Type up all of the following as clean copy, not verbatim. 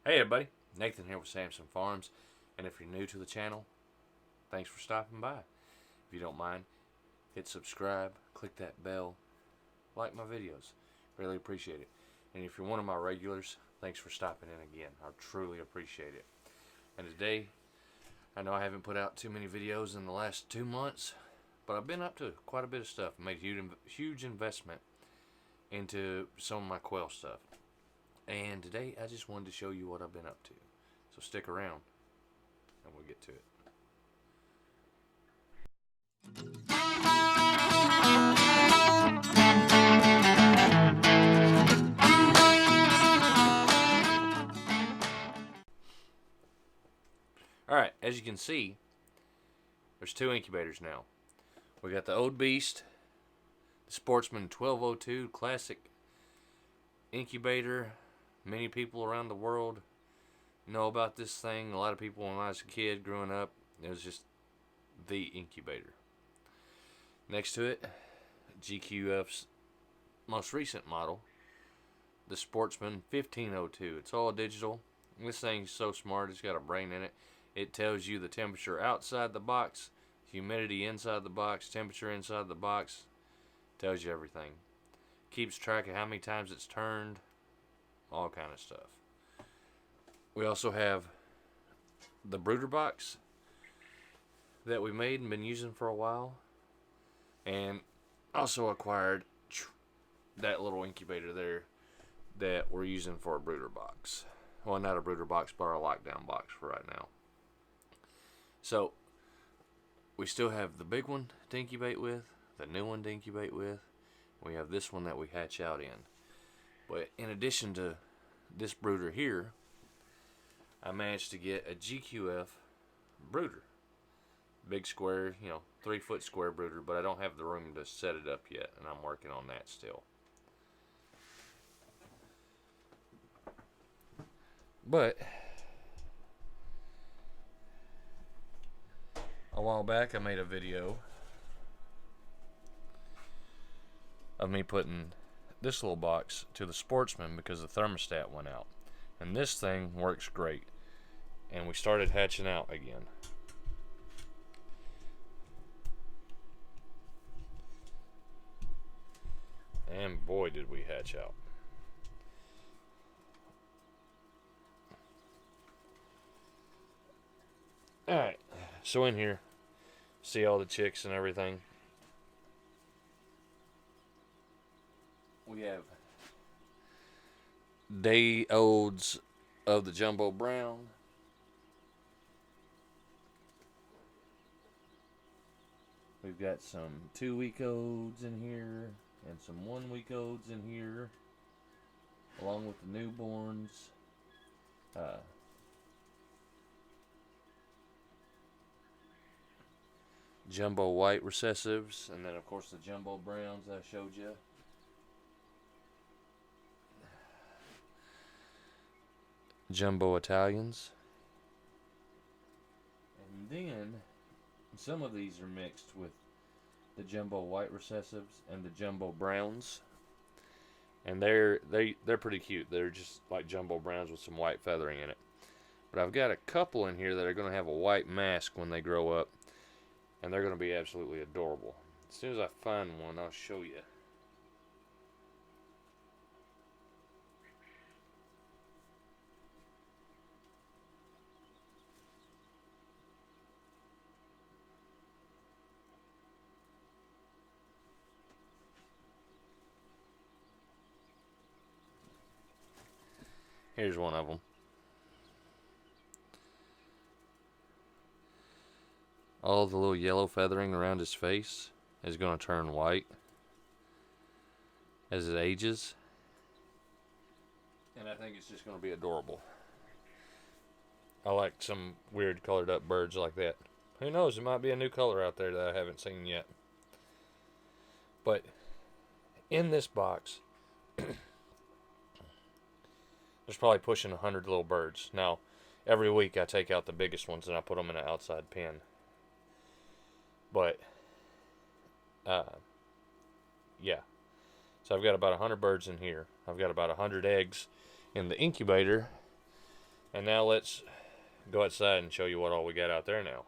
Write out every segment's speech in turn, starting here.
Hey everybody, Nathan here with Sampson Farms, and if you're new to the channel, thanks for stopping by. If you don't mind, hit subscribe, click that bell, like my videos, really appreciate it. And if you're one of my regulars, thanks for stopping in again, I truly appreciate it. And today, I know I haven't put out too many videos in the last 2 months, but I've been up to quite a bit of stuff. I made a huge investment into some of my quail stuff. And today I just wanted to show you what I've been up to. So stick around and we'll get to it. Alright, as you can see, there's 2 incubators now. We got the Old Beast, the Sportsman 1202 Classic Incubator. Many people around the world know about this thing. A lot of people, when I was a kid growing up, it was just the incubator. Next to it, GQF's most recent model, the Sportsman 1502. It's all digital. This thing's so smart, it's got a brain in it. It tells you the temperature outside the box, humidity inside the box, temperature inside the box. Tells you everything. Keeps track of how many times it's turned. All kind of stuff. We also have the brooder box that we made and been using for a while, and also acquired that little incubator there that we're using for a brooder box. Well, not a brooder box, but our lockdown box for right now. So we still have the big one to incubate with, the new one to incubate with. We have this one that we hatch out in. But in addition to this brooder here, I managed to get a GQF brooder. Big square, 3-foot square brooder, but I don't have the room to set it up yet, and I'm working on that still. But a while back I made a video of me putting this little box to the Sportsman because the thermostat went out, and this thing works great, and we started hatching out again. And boy did we hatch out. Alright, so in here, see all the chicks and everything. We have day olds of the jumbo brown. We've got some 2-week olds in here and some 1-week olds in here, along with the newborns. Jumbo white recessives, and then of course the jumbo browns I showed you. Jumbo Italians. And then some of these are mixed with the jumbo white recessives and the jumbo browns. And they're pretty cute. They're just like jumbo browns with some white feathering in it. But I've got a couple in here that are going to have a white mask when they grow up. And they're going to be absolutely adorable. As soon as I find one, I'll show you. Here's one of them. All the little yellow feathering around his face is going to turn white as it ages. And I think it's just going to be adorable. I like some weird colored up birds like that. Who knows, there might be a new color out there that I haven't seen yet. But in this box, there's probably pushing 100 little birds. Now, every week I take out the biggest ones and I put them in an outside pen. But, yeah. So I've got about 100 birds in here. I've got about 100 eggs in the incubator. And now let's go outside and show you what all we got out there now.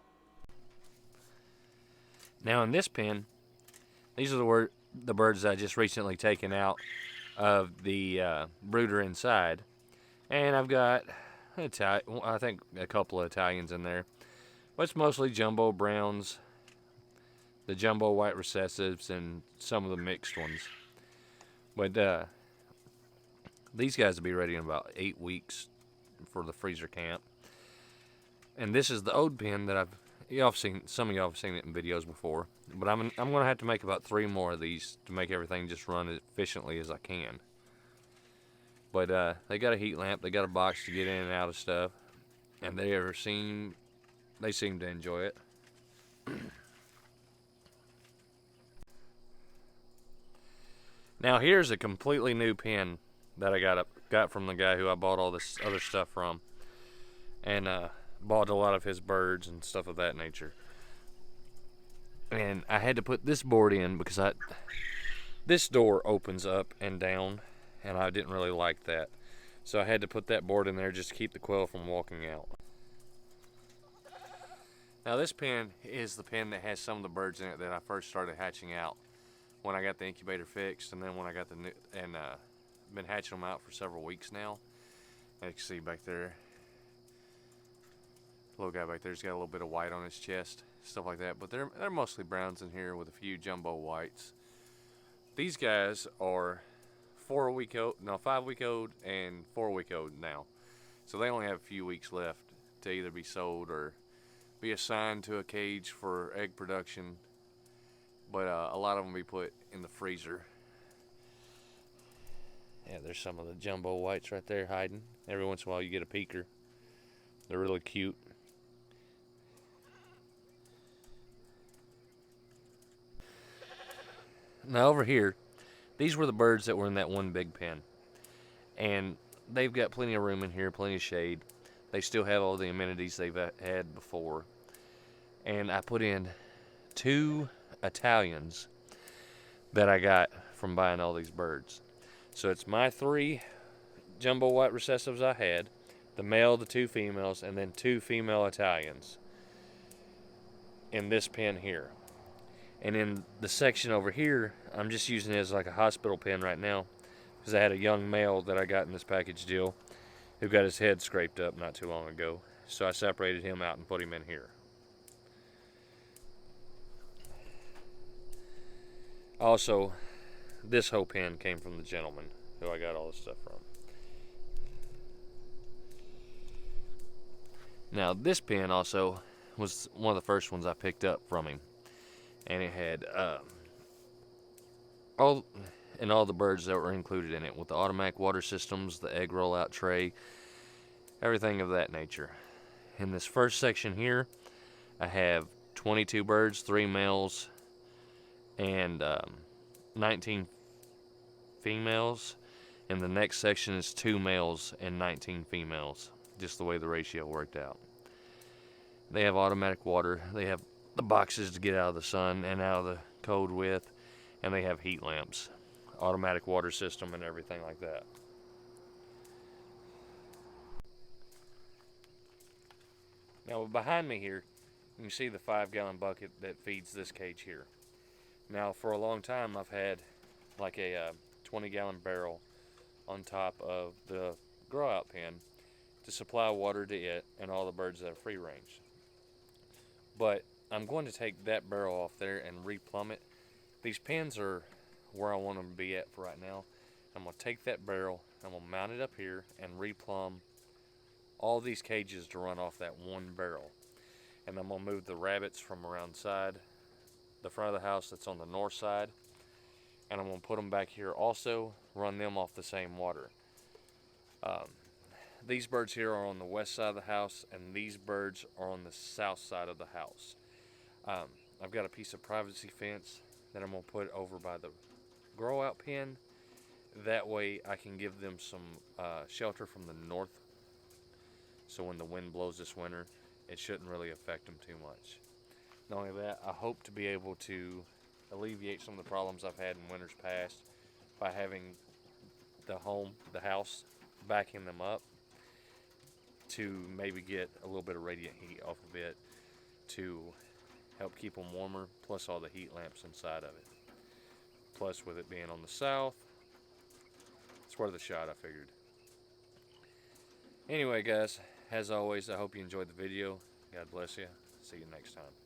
Now in this pen, these are the birds I just recently taken out of the brooder inside. And I've got, I think, a couple of Italians in there. But it's mostly jumbo browns, the jumbo white recessives, and some of the mixed ones. But these guys will be ready in about 8 weeks for the freezer camp. And this is the Ode pen that some of y'all have seen it in videos before. But I'm going to have to make about 3 more of these to make everything just run as efficiently as I can. But they got a heat lamp, they got a box to get in and out of stuff, and they seem to enjoy it. Now here's a completely new pen that I got from the guy who I bought all this other stuff from, and bought a lot of his birds and stuff of that nature. And I had to put this board in because this door opens up and down, and I didn't really like that. So I had to put that board in there just to keep the quail from walking out. Now this pen is the pen that has some of the birds in it that I first started hatching out when I got the incubator fixed, and then when I got the new, and been hatching them out for several weeks now. As you can see back there, the little guy back there's got a little bit of white on his chest, stuff like that. But they're mostly browns in here with a few jumbo whites. These guys are 5-week old and 4-week old now. So they only have a few weeks left to either be sold or be assigned to a cage for egg production. But a lot of them will be put in the freezer. Yeah, there's some of the jumbo whites right there hiding. Every once in a while you get a peeker. They're really cute. Now over here, these were the birds that were in that one big pen. And they've got plenty of room in here, plenty of shade. They still have all the amenities they've had before. And I put in 2 Italians that I got from buying all these birds. So it's my 3 jumbo white recessives I had, the male, the 2 females, and then 2 female Italians in this pen here. And in the section over here, I'm just using it as like a hospital pen right now because I had a young male that I got in this package deal who got his head scraped up not too long ago. So I separated him out and put him in here. Also, this whole pen came from the gentleman who I got all this stuff from. Now this pen also was one of the first ones I picked up from him. And it had all the birds that were included in it, with the automatic water systems, the egg rollout tray, everything of that nature. In this first section here, I have 22 birds, 3 males, and 19 females. And the next section is 2 males and 19 females, just the way the ratio worked out. They have automatic water. They have the boxes to get out of the sun and out of the cold with, and they have heat lamps, automatic water system, and everything like that. Now behind me here, you can see the 5-gallon bucket that feeds this cage here. Now for a long time I've had like a 20-gallon barrel on top of the grow out pen to supply water to it and all the birds that are free range. But I'm going to take that barrel off there and replumb it. These pens are where I want them to be at for right now. I'm going to take that barrel, I'm going to mount it up here and replumb all these cages to run off that one barrel. And I'm going to move the rabbits from around the front of the house that's on the north side. And I'm going to put them back here also, run them off the same water. These birds here are on the west side of the house, and these birds are on the south side of the house. I've got a piece of privacy fence that I'm going to put over by the grow out pen. That way I can give them some shelter from the north. So when the wind blows this winter, it shouldn't really affect them too much. Not only that, I hope to be able to alleviate some of the problems I've had in winters past by having the house, backing them up to maybe get a little bit of radiant heat off of it to help keep them warmer, plus all the heat lamps inside of it. Plus, with it being on the south, it's worth a shot, I figured. Anyway, guys, as always, I hope you enjoyed the video. God bless you. See you next time.